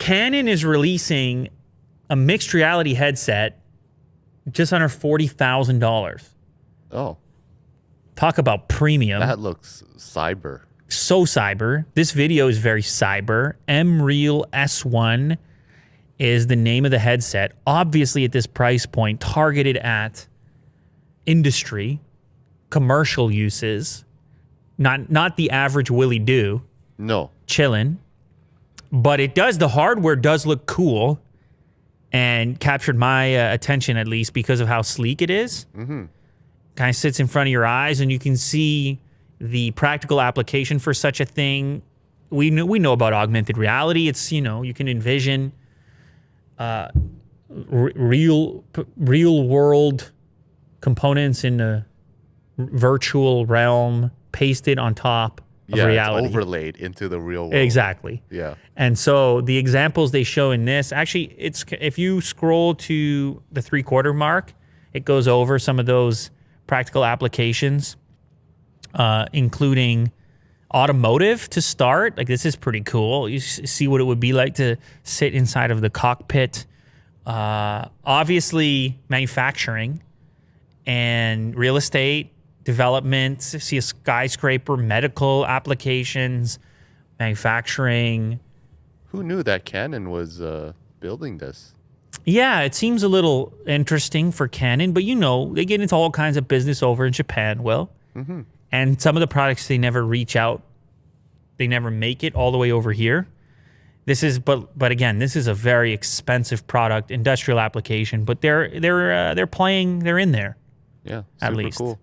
Canon is releasing a mixed reality headset just under $40,000. Oh. Talk about premium. That looks cyber. So cyber. This video is very cyber. M-Real S1 is the name of the headset. Obviously at this price point, targeted at industry, commercial uses, not the average Willie Do. No. Chillin'. But it does, the hardware does look cool and captured my attention at least because of how sleek it is. Mm-hmm. Kind of sits in front of your eyes and you can see the practical application for such a thing. We know about augmented reality. It's, you know, you can envision real world components in a virtual realm pasted on top of reality. It's overlaid into the real world. Exactly. Yeah. And so the examples they show in this, actually, it's if you scroll to the 3/4 mark, it goes over some of those practical applications, including automotive to start. Like, this is pretty cool. You see what it would be like to sit inside of the cockpit. Obviously, manufacturing and real estate development, see a skyscraper, medical applications, manufacturing. Who knew that Canon was building this? Yeah, it seems a little interesting for Canon, but you know, they get into all kinds of business over in Japan, Will. Mm-hmm. And some of the products, they never reach out. They never make it all the way over here. This is, but again, this is a very expensive product, industrial application, but they're in there. Yeah, at super least. cool.